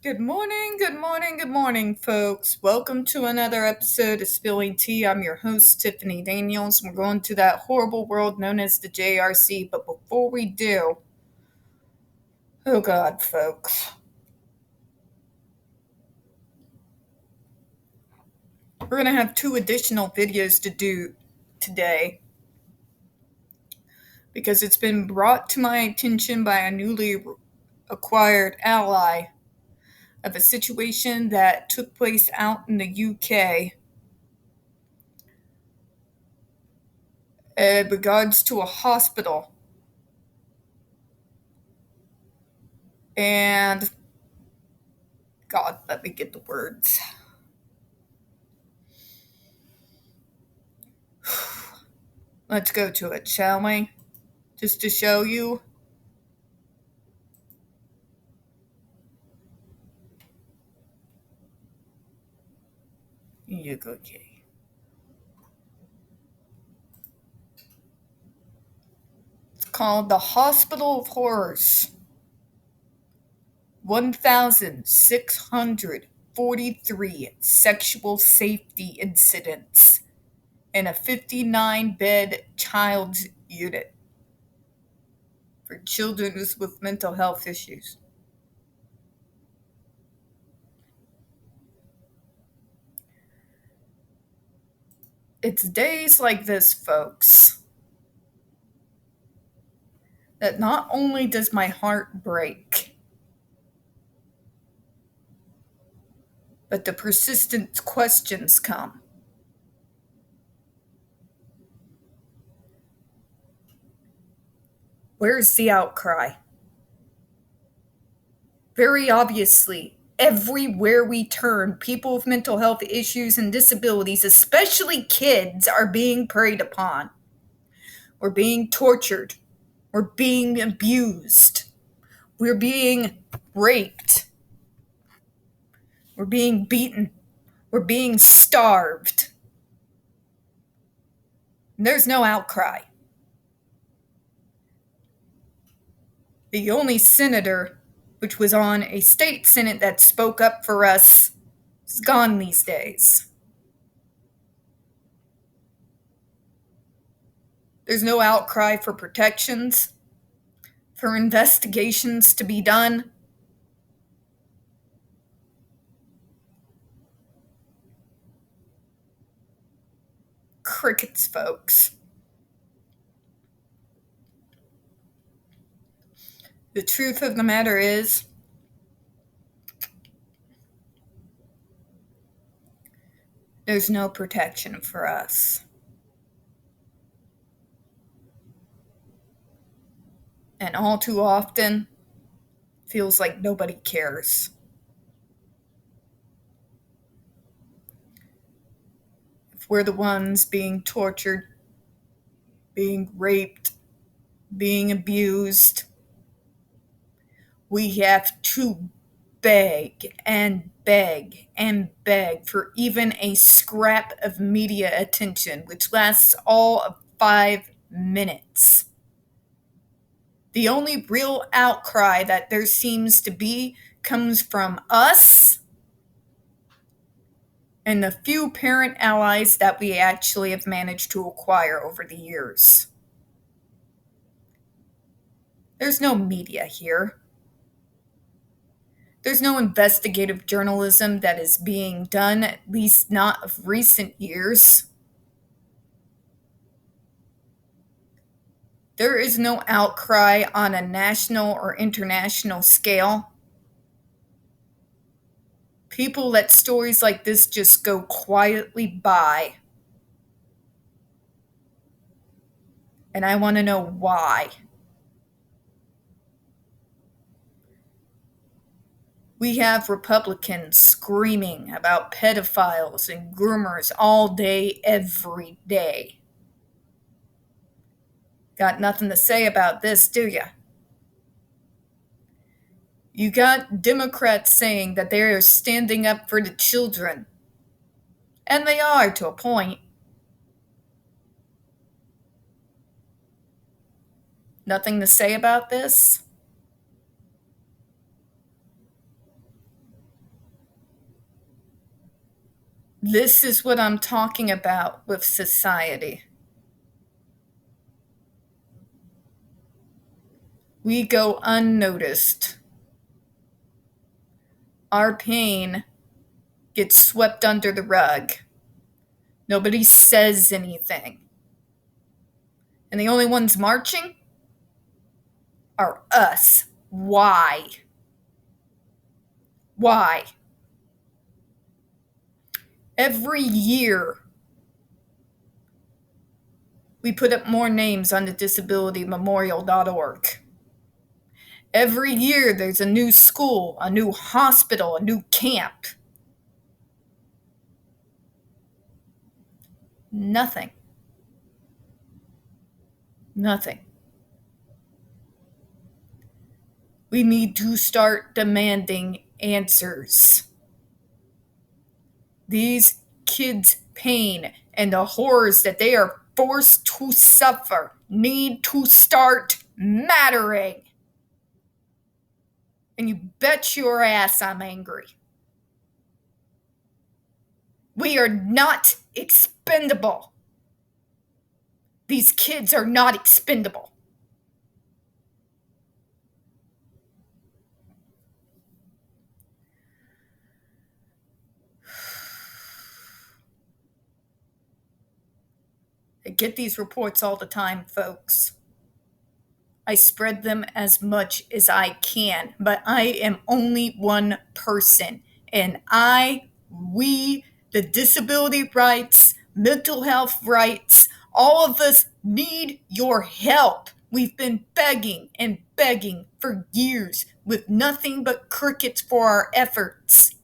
Good morning, good morning, good morning, folks. Welcome to another episode of Spilling Tea. I'm your host, Tiffany Daniels. We're going to that horrible world known as the JRC, but before we do, oh God, folks, we're going to have two additional videos to do today because it's been brought to my attention by a newly acquired ally of a situation that took place out in the UK in regards to a hospital. And God, let me get the words. Let's go to it, shall we? Just to show you. Okay. It's called The Hospital of Horrors. 1,643 sexual safety incidents in a 59-bed child's unit for children with mental health issues. It's days like this, folks, that not only does my heart break, but the persistent questions come. Where's the outcry? Very obviously, everywhere we turn, people with mental health issues and disabilities, especially kids, are being preyed upon. We're being tortured. We're being abused. We're being raped. We're being beaten. We're being starved. And there's no outcry. The only senator, which was on a state senate that spoke up for us, is gone these days. There's no outcry for protections, for investigations to be done. Crickets, folks. The truth of the matter is, there's no protection for us. And all too often, feels like nobody cares. If we're the ones being tortured, being raped, being abused, we have to beg and beg and beg for even a scrap of media attention, which lasts all of 5 minutes. The only real outcry that there seems to be comes from us and the few parent allies that we actually have managed to acquire over the years. There's no media here. There's no investigative journalism that is being done, at least not of recent years. There is no outcry on a national or international scale. People let stories like this just go quietly by. And I want to know why. We have Republicans screaming about pedophiles and groomers all day, every day. Got nothing to say about this, do you? You got Democrats saying that they are standing up for the children. And they are, to a point. Nothing to say about this? This is what I'm talking about with society. We go unnoticed. Our pain gets swept under the rug. Nobody says anything. And the only ones marching are us. Why? Why? Every year, we put up more names on the disabilitymemorial.org. Every year, there's a new school, a new hospital, a new camp. Nothing. Nothing. We need to start demanding answers. These kids' pain and the horrors that they are forced to suffer need to start mattering. And you bet your ass I'm angry. We are not expendable. These kids are not expendable. I get these reports all the time, folks. I spread them as much as I can, but I am only one person. And we, the disability rights, mental health rights, all of us need your help. We've been begging and begging for years with nothing but crickets for our efforts.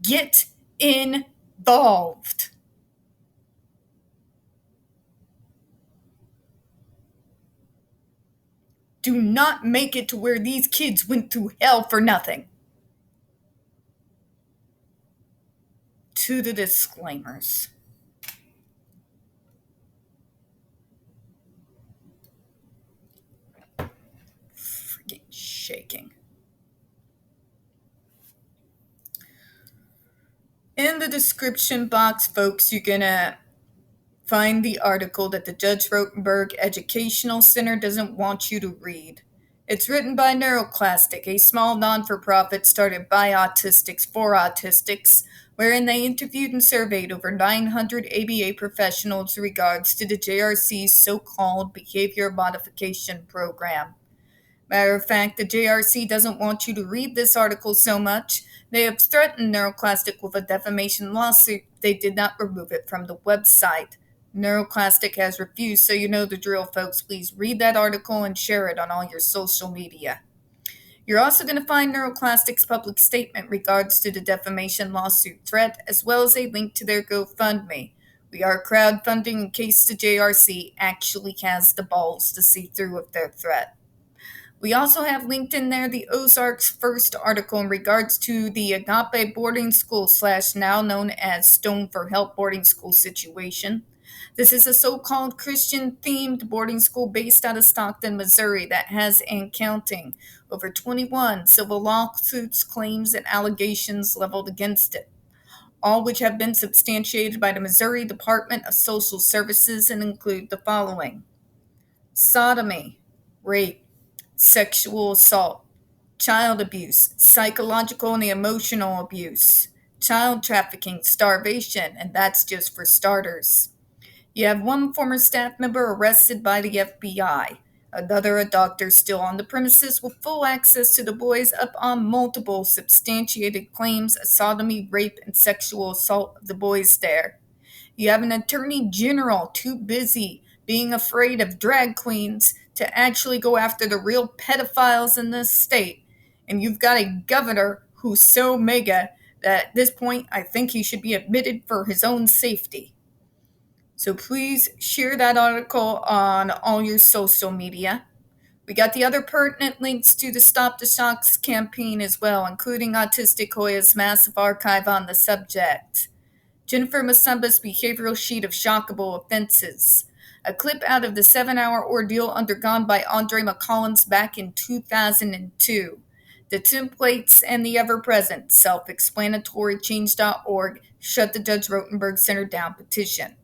Get involved. Do not make it to where these kids went through hell for nothing. To the disclaimers. Freaking shaking. In the description box, folks, you're gonna find the article that the Judge Rotenberg Educational Center doesn't want you to read. It's written by NeuroClastic, a small non-for-profit started by autistics for autistics, wherein they interviewed and surveyed over 900 ABA professionals in regards to the JRC's so-called behavior modification program. Matter of fact, the JRC doesn't want you to read this article so much, they have threatened NeuroClastic with a defamation lawsuit. They did not remove it from the website. NeuroClastic has refused, so you know the drill, folks. Please read that article and share it on all your social media. You're also going to find NeuroClastic's public statement regards to the defamation lawsuit threat, as well as a link to their GoFundMe. We are crowdfunding in case the JRC actually has the balls to see through with their threat. We also have linked in there the Ozark's first article in regards to the Agape boarding school / now known as Stone for Help boarding school situation. This is a so-called Christian-themed boarding school based out of Stockton, Missouri that has, and counting, over 21 civil lawsuits, claims, and allegations leveled against it, all which have been substantiated by the Missouri Department of Social Services and include the following: sodomy, rape, sexual assault, child abuse, psychological and emotional abuse, child trafficking, starvation, and that's just for starters. You have one former staff member arrested by the FBI, another a doctor still on the premises with full access to the boys up on multiple substantiated claims of sodomy, rape, and sexual assault of the boys there. You have an attorney general too busy being afraid of drag queens to actually go after the real pedophiles in this state. And you've got a governor who's so mega that at this point I think he should be admitted for his own safety. So please share that article on all your social media. We got the other pertinent links to the Stop the Shocks campaign as well, including Autistic Hoya's massive archive on the subject. Jennifer Masamba's behavioral sheet of shockable offenses. A clip out of the 7-hour ordeal undergone by Andre McCollins back in 2002. The templates and the ever-present self-explanatory change.org shut the Judge Rotenberg Center down petition.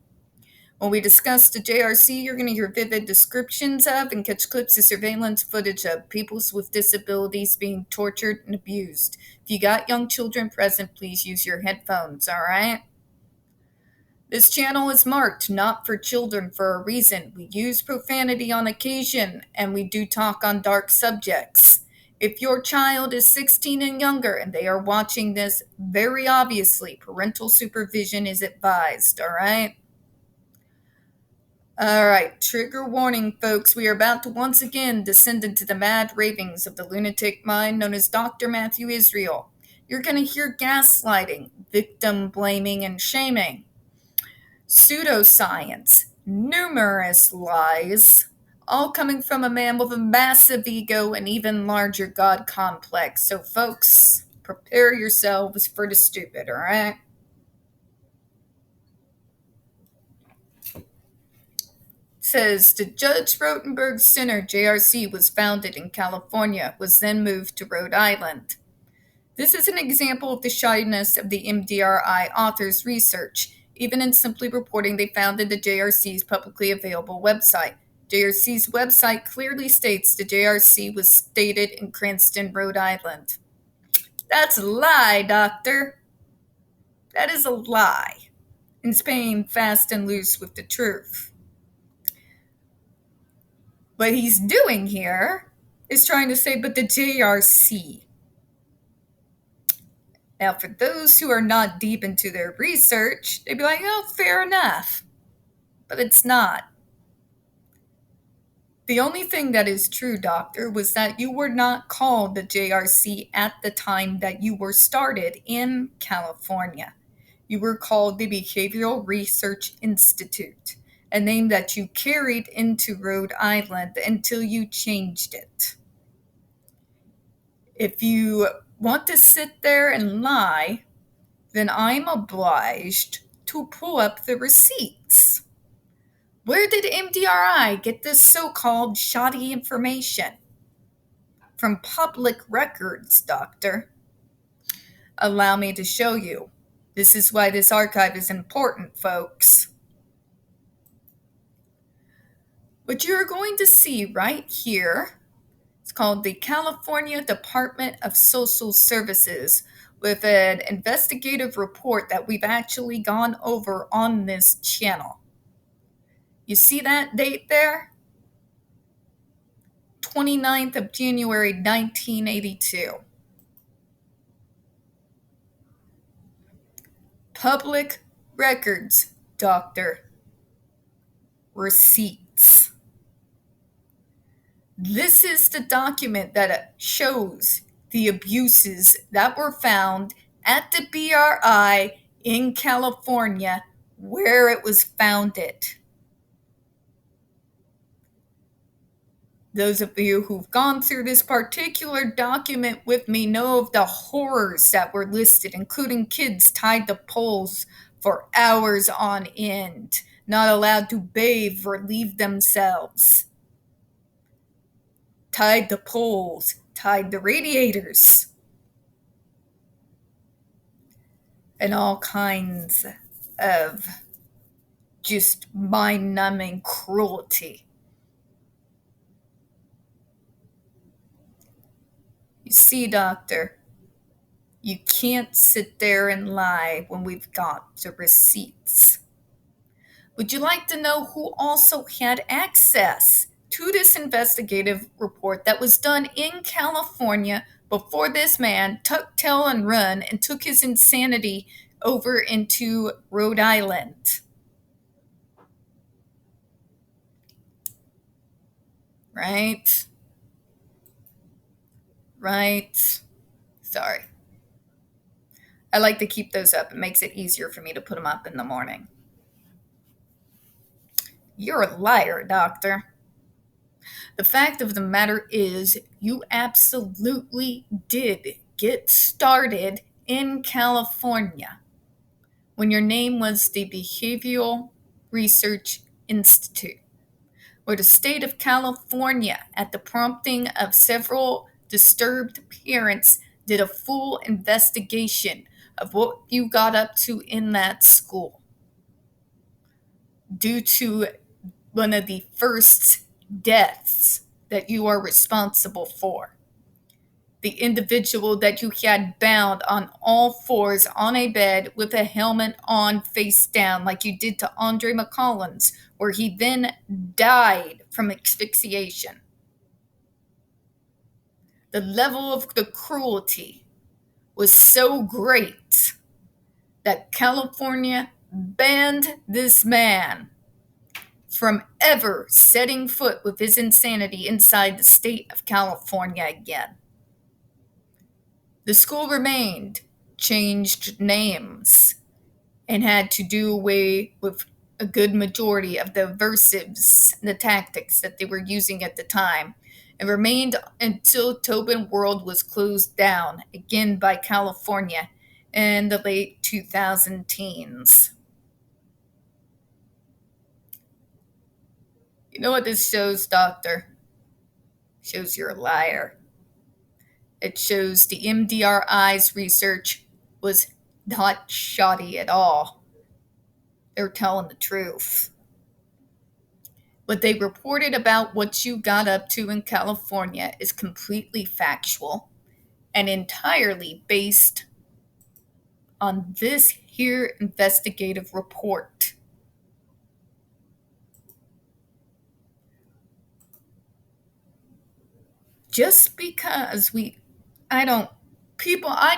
When we discuss the JRC, you're going to hear vivid descriptions of and catch clips of surveillance footage of people with disabilities being tortured and abused. If you got young children present, please use your headphones, all right? This channel is marked not for children for a reason. We use profanity on occasion, and we do talk on dark subjects. If your child is 16 and younger and they are watching this, very obviously, parental supervision is advised, all right? All right, trigger warning, folks. We are about to once again descend into the mad ravings of the lunatic mind known as Dr. Matthew Israel. You're going to hear gaslighting, victim blaming, and shaming, pseudoscience, numerous lies, all coming from a man with a massive ego and even larger God complex. So, folks, prepare yourselves for the stupid, all right? Says the Judge Rotenberg Center, JRC, was founded in California, was then moved to Rhode Island. This is an example of the shyness of the MDRI author's research, even in simply reporting they founded the JRC's publicly available website. JRC's website clearly states the JRC was stated in Cranston, Rhode Island. That's a lie, doctor. That is a lie. And playing fast and loose with the truth. What he's doing here is trying to say, but the JRC. Now, for those who are not deep into their research, they'd be like, oh, fair enough. But it's not. The only thing that is true, doctor, was that you were not called the JRC at the time that you were started in California. You were called the Behavioral Research Institute, a name that you carried into Rhode Island until you changed it. If you want to sit there and lie, then I'm obliged to pull up the receipts. Where did MDRI get this so-called shoddy information? From public records, doctor. Allow me to show you. This is why this archive is important, folks. What you're going to see right here, it's called the California Department of Social Services, with an investigative report that we've actually gone over on this channel. You see that date there? 29th of January, 1982. Public records, doctor. Receipts. This is the document that shows the abuses that were found at the BRI in California where it was founded. Those of you who've gone through this particular document with me know of the horrors that were listed, including kids tied to poles for hours on end, not allowed to bathe or leave themselves. Tied to poles, tied to radiators, and all kinds of just mind-numbing cruelty. You see, doctor, you can't sit there and lie when we've got the receipts. Would you like to know who also had access to this investigative report that was done in California before this man tucked tail and run and took his insanity over into Rhode Island? Right? Sorry. I like to keep those up. It makes it easier for me to put them up in the morning. You're a liar, doctor. The fact of the matter is, you absolutely did get started in California when your name was the Behavioral Research Institute, where the state of California, at the prompting of several disturbed parents did a full investigation of what you got up to in that school due to one of the first deaths that you are responsible for. The individual that you had bound on all fours on a bed with a helmet on face down, like you did to Andre McCollins, where he then died from asphyxiation. The level of the cruelty was so great that California banned this man from ever setting foot with his insanity inside the state of California again. The school remained, changed names, and had to do away with a good majority of the aversives and the tactics that they were using at the time, and remained until Tobin World was closed down, again by California, in the late 2000 teens. You know what this shows, Doctor? Shows you're a liar. It shows the MDRI's research was not shoddy at all. They're telling the truth. What they reported about what you got up to in California is completely factual and entirely based on this here investigative report. Just because I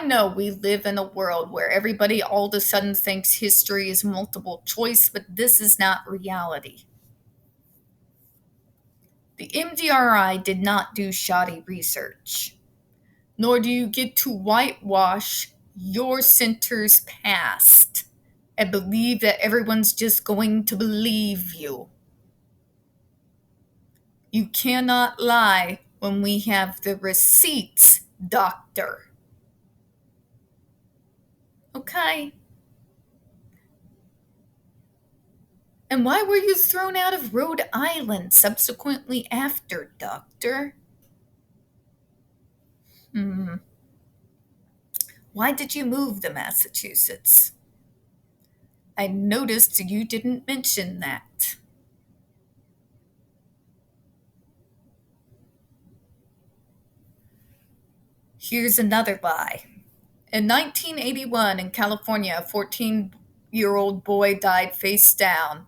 know we live in a world where everybody all of a sudden thinks history is multiple choice, but this is not reality. The MDRI did not do shoddy research, nor do you get to whitewash your center's past and believe that everyone's just going to believe you. You cannot lie when we have the receipts, Doctor. Okay. And why were you thrown out of Rhode Island subsequently after, Doctor? Why did you move to Massachusetts? I noticed you didn't mention that. Here's another lie. In 1981 in California, a 14-year-old boy died face down.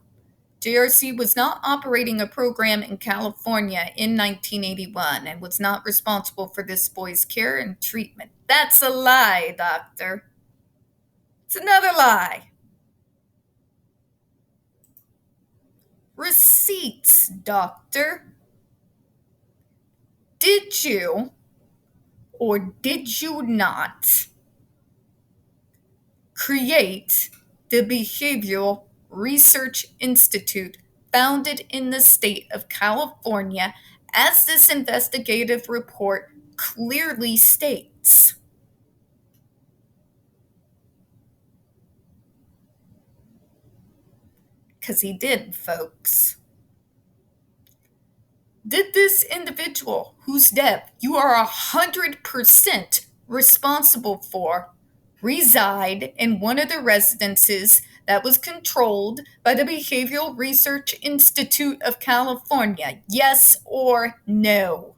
JRC was not operating a program in California in 1981 and was not responsible for this boy's care and treatment. That's a lie, Doctor. It's another lie. Receipts, Doctor. Did you or did you not create the Behavioral Research Institute founded in the state of California, as this investigative report clearly states? Because he did, folks. Did this individual whose death you are 100% responsible for reside in one of the residences that was controlled by the Behavioral Research Institute of California? Yes or no?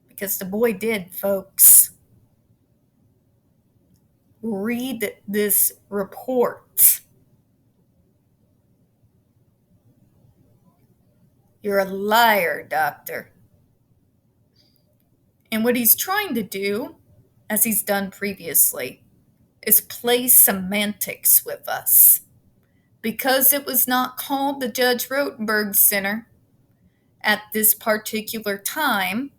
Because the boy did, folks. Read this report. You're a liar, Doctor. And what he's trying to do, as he's done previously, is play semantics with us. Because it was not called the Judge Rotenberg Center at this particular time,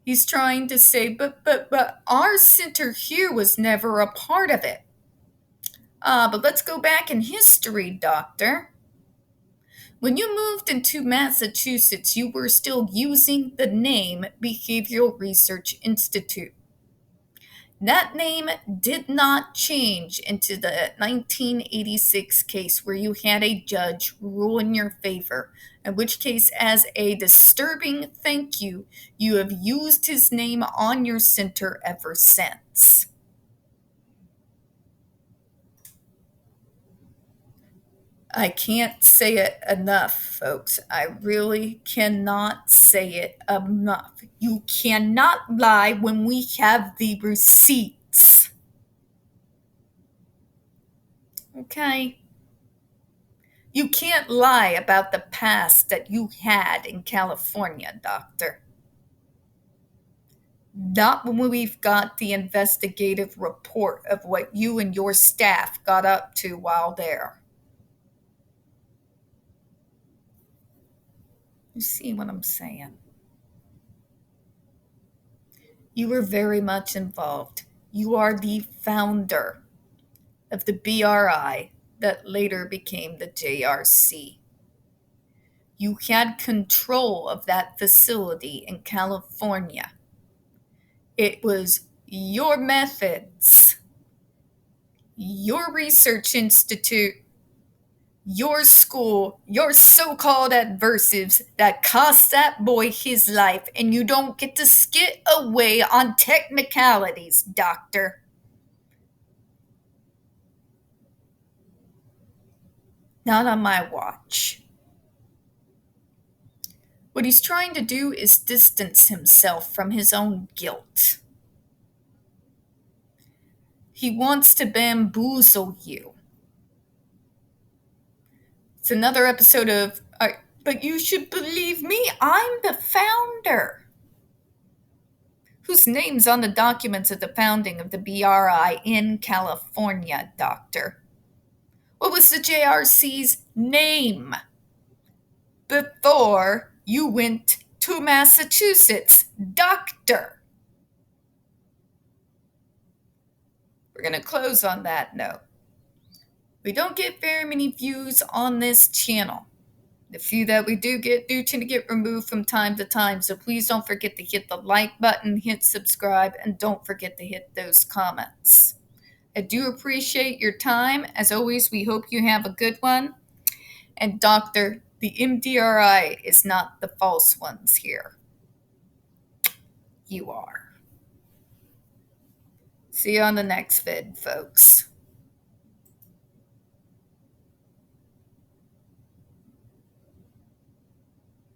he's trying to say, but our center here was never a part of it. But let's go back in history, Doctor. When you moved into Massachusetts, you were still using the name Behavioral Research Institute. That name did not change into the 1986 case where you had a judge rule in your favor In which case, as a disturbing thank you, you have used his name on your center ever since. I can't say it enough, folks. I really cannot say it enough. You cannot lie when we have the receipts. Okay? You can't lie about the past that you had in California, Doctor. Not when we've got the investigative report of what you and your staff got up to while there. You see what I'm saying? You were very much involved. You are the founder of the BRI that later became the JRC. You had control of that facility in California. It was your methods, your research institute, your school, your so-called adversives that cost that boy his life, and you don't get to skit away on technicalities, Doctor. Not on my watch. What he's trying to do is distance himself from his own guilt. He wants to bamboozle you. It's another episode of, but you should believe me, I'm the founder. Whose name's on the documents of the founding of the BRI in California, Doctor? What was the JRC's name before you went to Massachusetts, Doctor? We're going to close on that note. We don't get very many views on this channel. The few that we do get do tend to get removed from time to time, so please don't forget to hit the like button, hit subscribe, and don't forget to hit those comments. I do appreciate your time. As always, we hope you have a good one. And Doctor, the MDRI is not the false ones here. You are. See you on the next vid, folks.